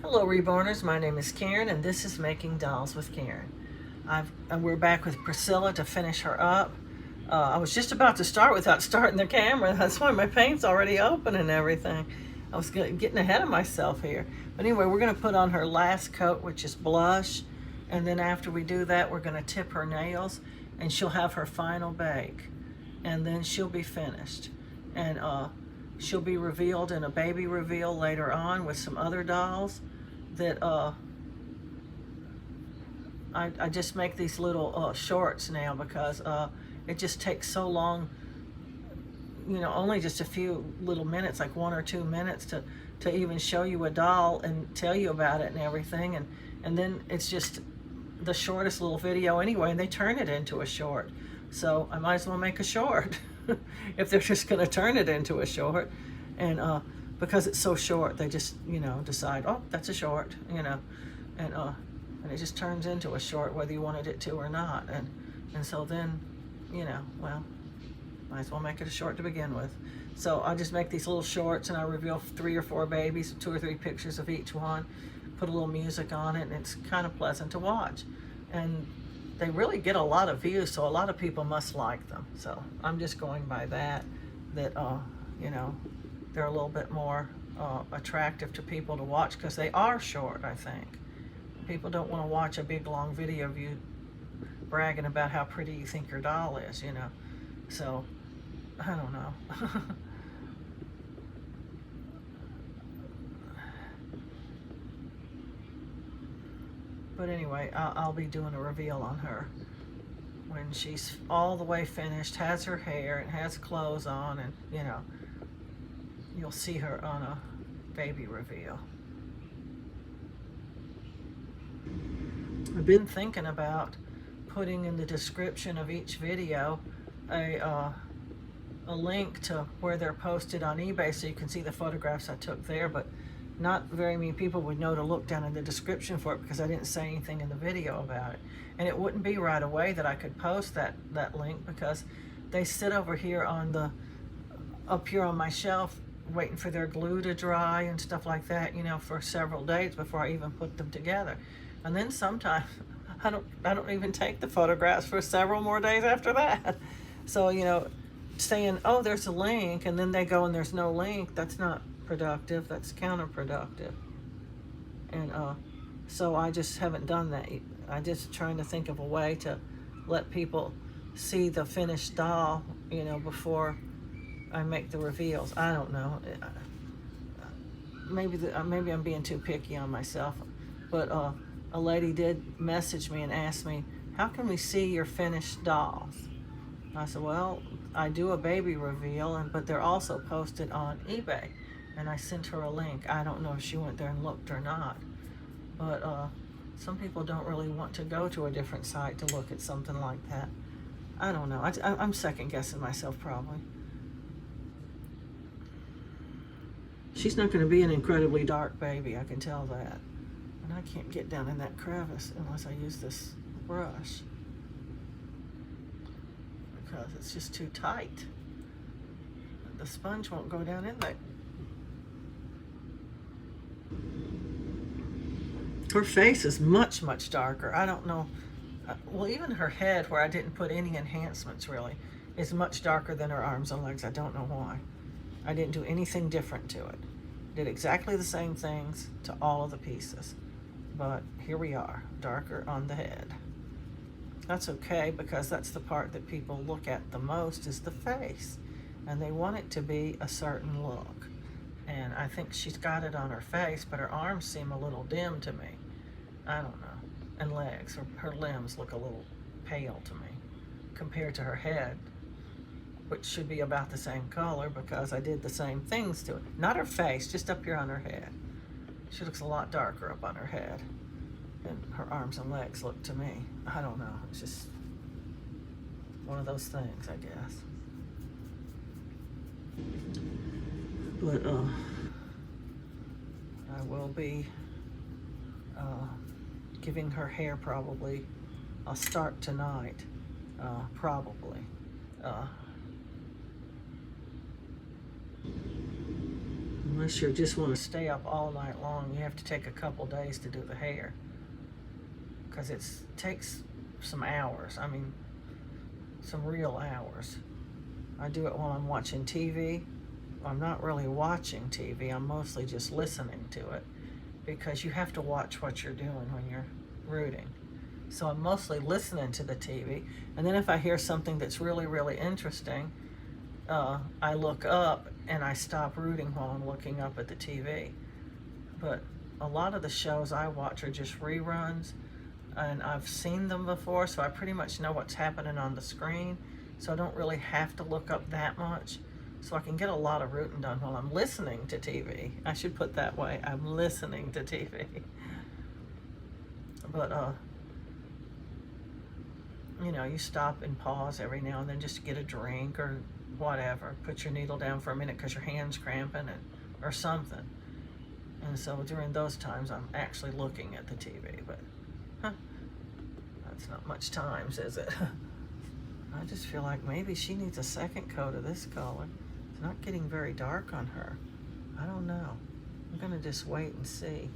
Hello Reborners, my name is Karen and this is Making Dolls with Karen. We're back with Priscilla to finish her up. I was just about to start without starting the camera. That's why my paint's already open and everything. I was getting ahead of myself here. But anyway, we're going to put on her last coat, which is blush. And then after we do that, we're going to tip her nails and she'll have her final bake. And then she'll be finished. And she'll be revealed in a baby reveal later on with some other dolls that I just make these little shorts now because it just takes so long, you know, only just a few little minutes, like 1 or 2 minutes to even show you a doll and tell you about it and everything, and then it's just the shortest little video anyway, and they turn it into a short. So I might as well make a short if they're just going to turn it into a short. And because it's so short, they just, you know, decide, oh, that's a short, you know, and it just turns into a short whether you wanted it to or not. And so then, you know, well, might as well make it a short to begin with. So I just make these little shorts and I reveal 3 or 4 babies, 2 or 3 pictures of each one, put a little music on it, and it's kind of pleasant to watch. And they really get a lot of views, so a lot of people must like them. So I'm just going by that, you know, they're a little bit more attractive to people to watch because they are short, I think. People don't want to watch a big long video of you bragging about how pretty you think your doll is, you know. So, I don't know. But anyway, I'll be doing a reveal on her when she's all the way finished, has her hair and has clothes on, and, you know, you'll see her on a baby reveal. I've been thinking about putting in the description of each video a link to where they're posted on eBay so you can see the photographs I took there, but not very many people would know to look down in the description for it because I didn't say anything in the video about it. And it wouldn't be right away that I could post that link because they sit over here up here on my shelf waiting for their glue to dry and stuff like that, you know, for several days before I even put them together. And then sometimes I don't even take the photographs for several more days after that. So, you know, saying, oh, there's a link, and then they go and there's no link, that's not productive, that's counterproductive. And so I just haven't done that. I'm just trying to think of a way to let people see the finished doll, you know, before I make the reveals. I don't know. Maybe I'm being too picky on myself, but a lady did message me and ask me, how can we see your finished dolls? I said, well, I do a baby reveal, but they're also posted on eBay. And I sent her a link. I don't know if she went there and looked or not, but some people don't really want to go to a different site to look at something like that. I don't know. I'm second guessing myself probably. She's not going to be an incredibly dark baby, I can tell that. And I can't get down in that crevice unless I use this brush because it's just too tight. The sponge won't go down in there. Her face is much, much darker. I don't know. Well, even her head, where I didn't put any enhancements really, is much darker than her arms and legs. I don't know why. I didn't do anything different to it. Did exactly the same things to all of the pieces. But here we are, darker on the head. That's okay because that's the part that people look at the most is the face. And they want it to be a certain look. And I think she's got it on her face, but her arms seem a little dim to me. I don't know. And legs, her limbs look a little pale to me compared to her head, which should be about the same color because I did the same things to it. Not her face, just up here on her head. She looks a lot darker up on her head than her arms and legs look to me. I don't know. It's just one of those things, I guess. But I will be giving her hair probably a start tonight, probably. Unless you just want to stay up all night long, you have to take a couple days to do the hair. Because it takes some hours. I mean, some real hours. I do it while I'm watching TV. I'm not really watching TV. I'm mostly just listening to it. Because you have to watch what you're doing when you're rooting. So I'm mostly listening to the TV. And then if I hear something that's really, really interesting, I look up and I stop rooting while I'm looking up at the TV. But a lot of the shows I watch are just reruns, and I've seen them before, so I pretty much know what's happening on the screen, so I don't really have to look up that much. So I can get a lot of rooting done while I'm listening to TV. I should put that way, I'm listening to TV. But, you know, you stop and pause every now and then just to get a drink or whatever. Put your needle down for a minute because your hand's cramping or something. And so during those times, I'm actually looking at the TV. But, that's not much times, is it? I just feel like maybe she needs a second coat of this color. It's not getting very dark on her. I don't know. I'm going to just wait and see.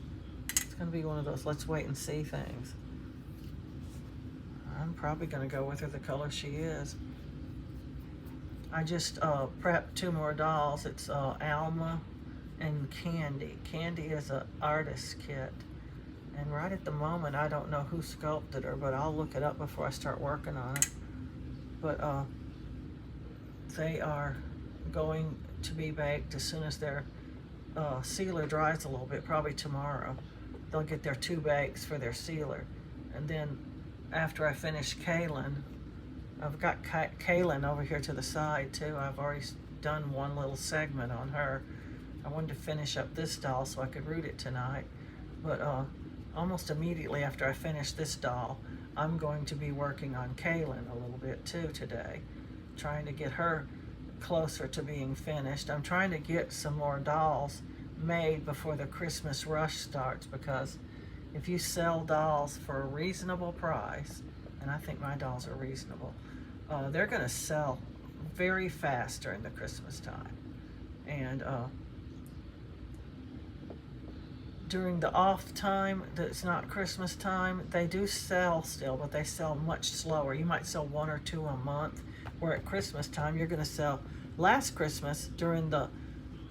It's going to be one of those let's wait and see things. I'm probably going to go with her the color she is. I just prepped 2 more dolls. It's Alma and Candy. Candy is an artist kit. And right at the moment, I don't know who sculpted her, but I'll look it up before I start working on it. But they are going to be baked as soon as their sealer dries a little bit, probably tomorrow. They'll get their 2 bakes for their sealer. And then after I finish Kaylin, I've got Kaylin over here to the side too. I've already done one little segment on her. I wanted to finish up this doll so I could root it tonight. But almost immediately after I finish this doll, I'm going to be working on Kaylin a little bit too today, trying to get her closer to being finished. I'm trying to get some more dolls made before the Christmas rush starts, because if you sell dolls for a reasonable price, and I think my dolls are reasonable, they're going to sell very fast during the Christmas time. And during the off time, that's not Christmas time, they do sell still, but they sell much slower. You might sell 1 or 2 a month, where at Christmas time, you're going to sell. Last Christmas, during the,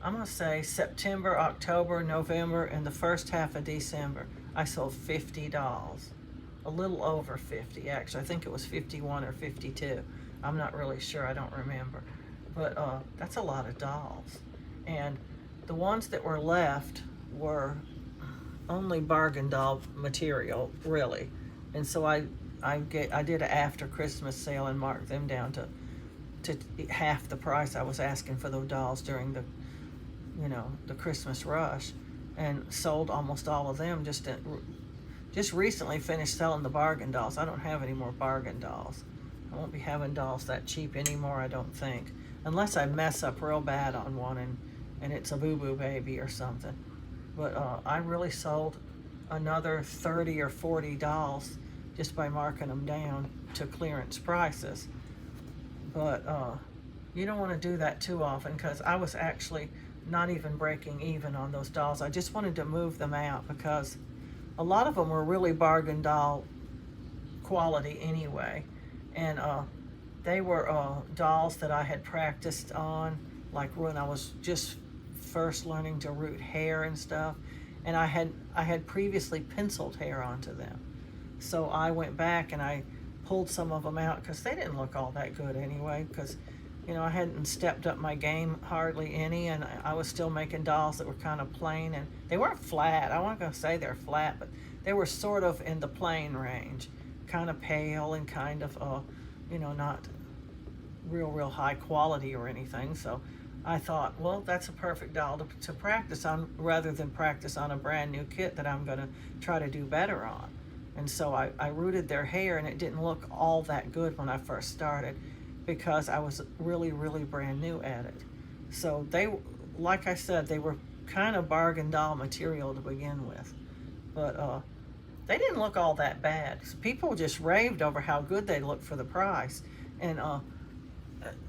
I'm going to say September, October, November, and the first half of December, I sold 50 dolls. A little over 50, actually. I think it was 51 or 52. I'm not really sure, I don't remember. But that's a lot of dolls. And the ones that were left were only bargain doll material, really. And so I did an after Christmas sale and marked them down to half the price I was asking for those dolls during the, you know, the Christmas rush, and sold almost all of them. Just recently finished selling the bargain dolls. I don't have any more bargain dolls. I won't be having dolls that cheap anymore, I don't think, unless I mess up real bad on one and it's a boo-boo baby or something. But I really sold another 30 or 40 dolls just by marking them down to clearance prices. But you don't want to do that too often, because I was actually not even breaking even on those dolls. I just wanted to move them out because a lot of them were really bargain doll quality anyway. And they were dolls that I had practiced on, like when I was just first learning to root hair and stuff. And I had previously penciled hair onto them. So I went back and I pulled some of them out because they didn't look all that good anyway, because, you know, I hadn't stepped up my game hardly any, and I was still making dolls that were kind of plain, and they weren't flat. I wasn't going to say they're flat, but they were sort of in the plain range, kind of pale and kind of, you know, not real high quality or anything. So I thought, well, that's a perfect doll to practice on, rather than practice on a brand new kit that I'm going to try to do better on. And so I rooted their hair, and it didn't look all that good when I first started, because I was really brand new at it. So they, like I said, they were kind of bargain doll material to begin with. But they didn't look all that bad. So people just raved over how good they looked for the price. And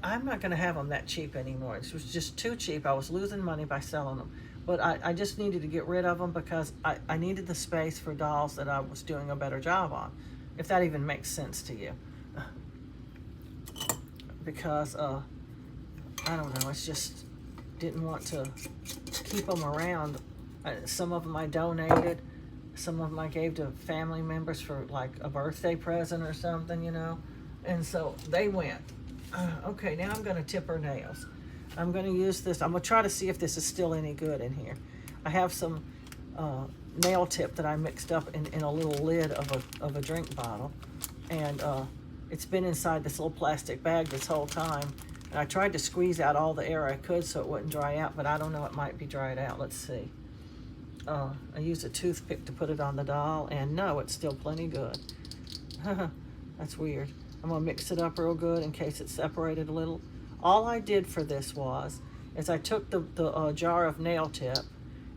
I'm not going to have them that cheap anymore. It was just too cheap. I was losing money by selling them. But I just needed to get rid of them because I needed the space for dolls that I was doing a better job on, if that even makes sense to you. Because I don't know, it's just didn't want to keep them around. Some of them I donated, some of them I gave to family members for like a birthday present or something, you know. And so they went. Okay, now I'm going to tip her nails. I'm going to use this. I'm going to try to see if this is still any good in here. I have some nail tip that I mixed up in a little lid of a drink bottle. And it's been inside this little plastic bag this whole time. And I tried to squeeze out all the air I could so it wouldn't dry out, but I don't know, it might be dried out. Let's see. I used a toothpick to put it on the doll, and no, it's still plenty good. That's weird. I'm gonna mix it up real good in case it separated a little. All I did for this is I took the jar of nail tip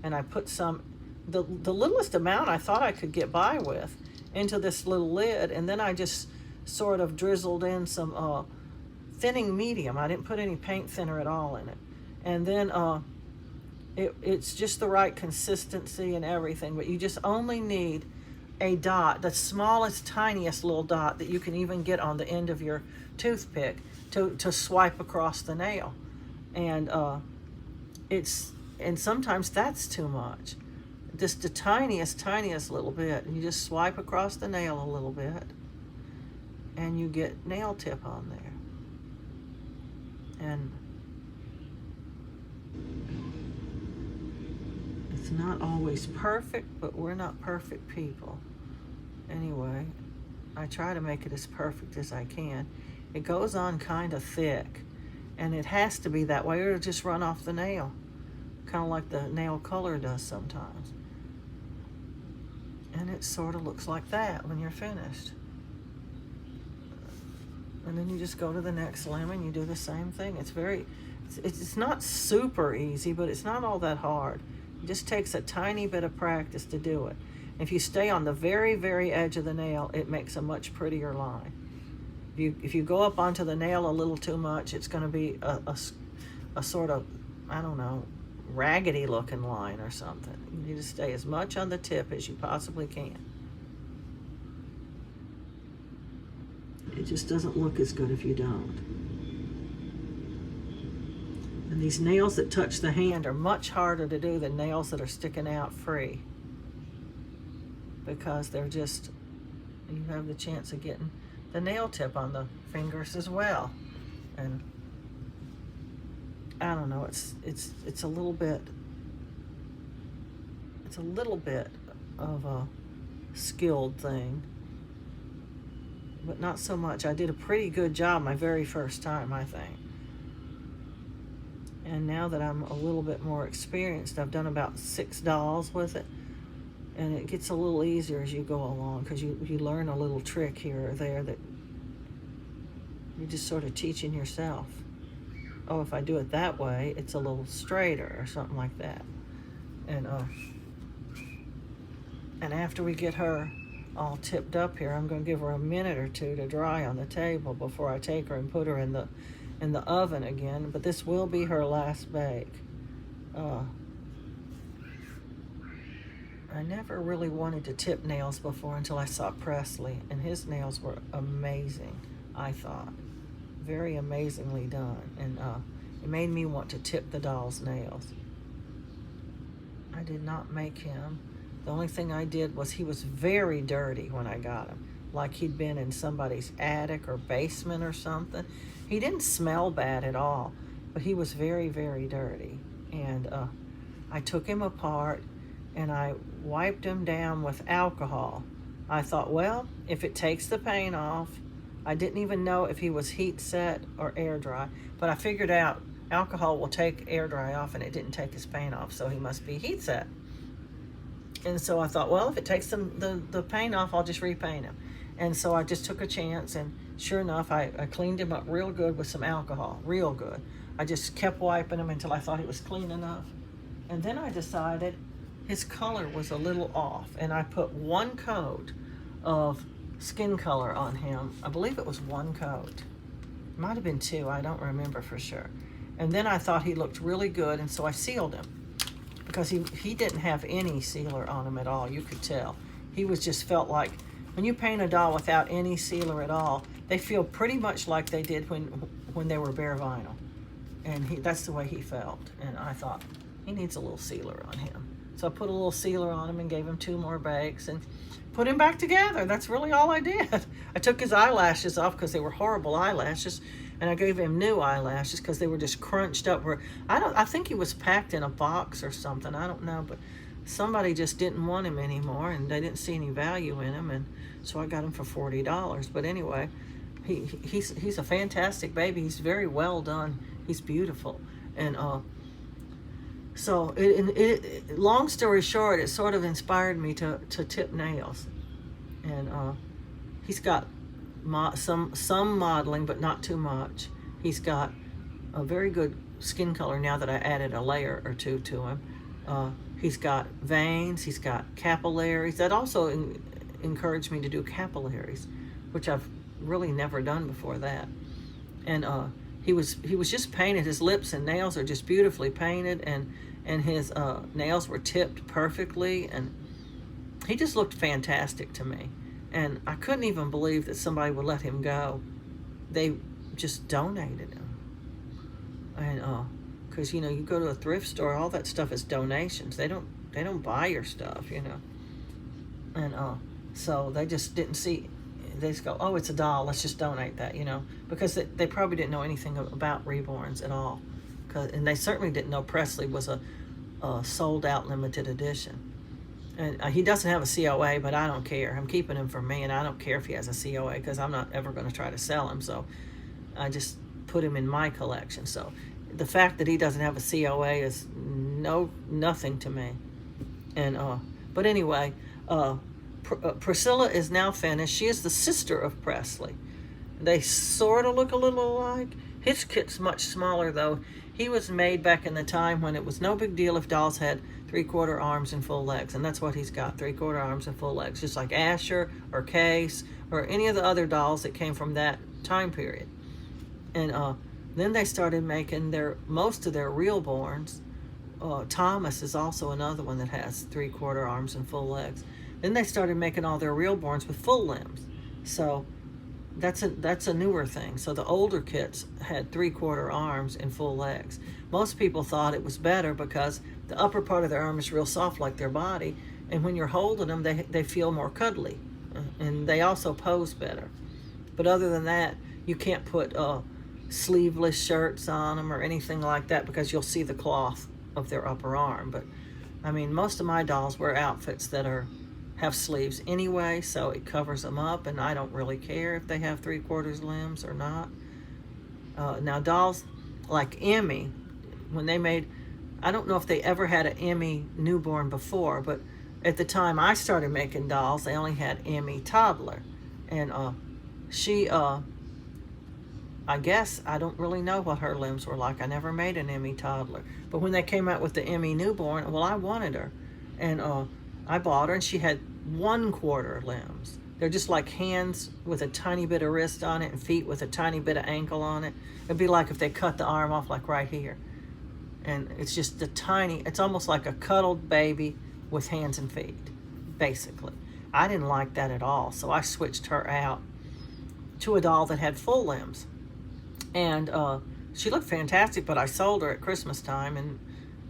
and I put some, the littlest amount I thought I could get by with, into this little lid, and then I just sort of drizzled in some thinning medium. I didn't put any paint thinner at all in it. And then it's just the right consistency and everything, but you just only need a dot, the smallest, tiniest little dot that you can even get on the end of your toothpick to swipe across the nail. And sometimes that's too much. Just the tiniest little bit, and you just swipe across the nail a little bit, and you get nail tip on there. And it's not always perfect, but we're not perfect people. Anyway, I try to make it as perfect as I can. It goes on kind of thick, and it has to be that way or it'll just run off the nail, kind of like the nail color does sometimes. And it sort of looks like that when you're finished. And then you just go to the next limb and you do the same thing. It's not super easy, but it's not all that hard. It just takes a tiny bit of practice to do it. If you stay on the very, very edge of the nail, it makes a much prettier line. If you go up onto the nail a little too much, it's going to be a sort of, I don't know, raggedy looking line or something. You need to stay as much on the tip as you possibly can. It just doesn't look as good if you don't. And these nails that touch the hand are much harder to do than nails that are sticking out free, because they're just, you have the chance of getting the nail tip on the fingers as well. And I don't know, it's a little bit of a skilled thing, but not so much. I did a pretty good job my very first time, I think. And now that I'm a little bit more experienced, I've done about 6 dolls with it, and it gets a little easier as you go along, because you learn a little trick here or there that you're just sort of teaching yourself. Oh, if I do it that way, it's a little straighter or something like that. And after we get her all tipped up here, I'm going to give her a minute or two to dry on the table before I take her and put her in the oven again. But this will be her last bake. I never really wanted to tip nails before until I saw Presley, and his nails were amazing, I thought. Very amazingly done, and it made me want to tip the doll's nails. I did not make him. The only thing I did was, he was very dirty when I got him, like he'd been in somebody's attic or basement or something. He didn't smell bad at all, but he was very, very dirty. And I took him apart and I wiped him down with alcohol. I thought, well, if it takes the paint off. I didn't even know if he was heat set or air dry, but I figured out alcohol will take air dry off, and it didn't take his paint off, so he must be heat set. And so I thought, well, if it takes the paint off, I'll just repaint him. And so I just took a chance, and sure enough, I cleaned him up real good with some alcohol, real good. I just kept wiping him until I thought he was clean enough. And then I decided his color was a little off, and I put 1 coat of skin color on him. I believe it was 1 coat. Might have been 2, I don't remember for sure. And then I thought he looked really good, and so I sealed him. because he didn't have any sealer on him at all. You could tell. He was just felt like, when you paint a doll without any sealer at all, they feel pretty much like they did when they were bare vinyl. And that's the way he felt. And I thought, he needs a little sealer on him. So I put a little sealer on him and gave him 2 more bakes and put him back together. That's really all I did. I took his eyelashes off because they were horrible eyelashes, and I gave him new eyelashes because they were just crunched up. I think he was packed in a box or something. I don't know, but somebody just didn't want him anymore, and they didn't see any value in him, and so I got him for $40. But anyway, he's a fantastic baby. He's very well done. He's beautiful, and so long story short, it sort of inspired me to tip nails, and he's got some modeling, but not too much. He's got a very good skin color now that I added a layer or 2 to him. He's got veins. He's got capillaries. That also encouraged me to do capillaries, which I've really never done before that. And he was just painted. His lips and nails are just beautifully painted, and his nails were tipped perfectly, and he just looked fantastic to me. And I couldn't even believe that somebody would let him go. They just donated him. And because you go to a thrift store, all that stuff is donations. They don't buy your stuff, And so they just didn't see. They just go, oh, it's a doll, let's just donate that, because they probably didn't know anything about reborns at all. And they certainly didn't know Presley was a sold out limited edition. And he doesn't have a COA, but I don't care. I'm keeping him for me, and I don't care if he has a COA because I'm not ever going to try to sell him. So I just put him in my collection. So the fact that he doesn't have a COA is nothing to me. And but anyway, Priscilla is now finished. She is the sister of Presley. They sort of look a little alike. His kit's much smaller, though. He was made back in the time when it was no big deal if dolls had 3/4 arms and full legs, and that's what he's got, 3/4 arms and full legs, just like Asher or Case or any of the other dolls that came from that time period. And then they started making most of their real borns. Thomas is also another one that has 3/4 arms and full legs. Then they started making all their real borns with full limbs. So that's a newer thing. So the older kits had 3/4 arms and full legs. Most people thought it was better because the upper part of their arm is real soft like their body, and when you're holding them, they feel more cuddly, and they also pose better. But other than that, you can't put sleeveless shirts on them or anything like that because you'll see the cloth of their upper arm. But I mean, most of my dolls wear outfits that have sleeves anyway, so it covers them up, and I don't really care if they have 3/4 limbs or not. Now dolls like Emmy, when they made, I don't know if they ever had an Emmy newborn before, but at the time I started making dolls, they only had Emmy toddler, and she I guess, I don't really know what her limbs were like. I never made an Emmy toddler, but when they came out with the Emmy newborn, well, I wanted her, and I bought her, and she had 1/4 limbs. They're just like hands with a tiny bit of wrist on it and feet with a tiny bit of ankle on it. It'd be like if they cut the arm off like right here. And it's just it's almost like a cuddled baby with hands and feet, basically. I didn't like that at all, so I switched her out to a doll that had full limbs. And she looked fantastic, but I sold her at Christmas time, and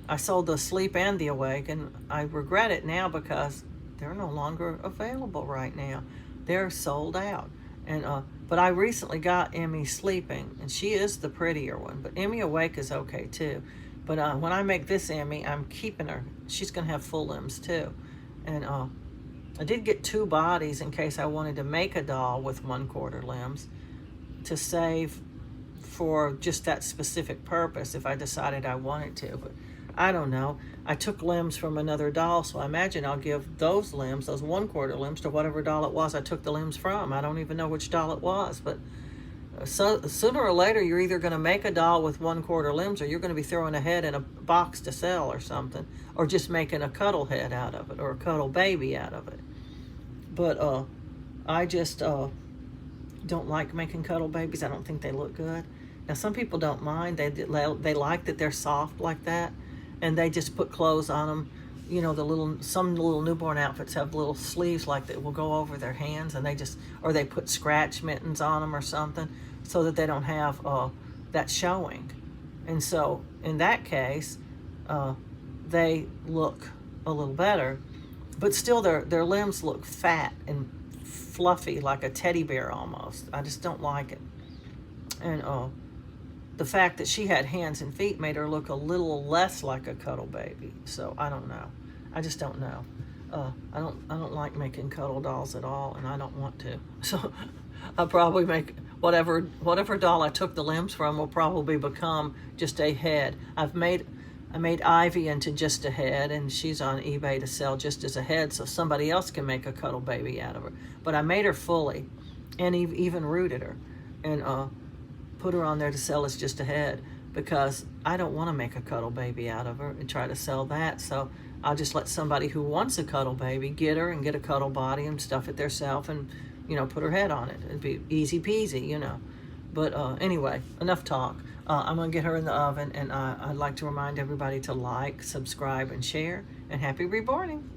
I sold the Sleep and the Awake, and I regret it now because they're no longer available right now. They're sold out. And but I recently got Emmy Sleeping, and she is the prettier one, but Emmy Awake is okay too. But when I make this Emmy, I'm keeping her. She's going to have full limbs too. And I did get 2 bodies in case I wanted to make a doll with 1/4 limbs to save for just that specific purpose if I decided I wanted to. But I don't know. I took limbs from another doll, so I imagine I'll give those limbs, those 1/4 limbs, to whatever doll it was I took the limbs from. I don't even know which doll it was, but so sooner or later you're either going to make a doll with 1/4 limbs, or you're going to be throwing a head in a box to sell or something, or just making a cuddle head out of it or a cuddle baby out of it. But I just don't like making cuddle babies. I don't think they look good. Now some people don't mind. They like that they're soft like that, and they just put clothes on them. You know, some little newborn outfits have little sleeves like that will go over their hands, and or they put scratch mittens on them or something so that they don't have that showing. And so in that case, they look a little better, but still their limbs look fat and fluffy like a teddy bear almost. I just don't like it. And the fact that she had hands and feet made her look a little less like a cuddle baby. So I don't know. I just don't know. I don't like making cuddle dolls at all, and I don't want to. So I'll probably make whatever doll I took the limbs from will probably become just a head. I made Ivy into just a head, and she's on eBay to sell just as a head, so somebody else can make a cuddle baby out of her. But I made her fully, and even rooted her, and put her on there to sell as just a head, because I don't want to make a cuddle baby out of her and try to sell that. So I'll just let somebody who wants a cuddle baby get her and get a cuddle body and stuff it themselves, and put her head on it. It'd be easy peasy, But anyway, enough talk. I'm gonna get her in the oven, and I'd like to remind everybody to like, subscribe, and share. And happy reborning.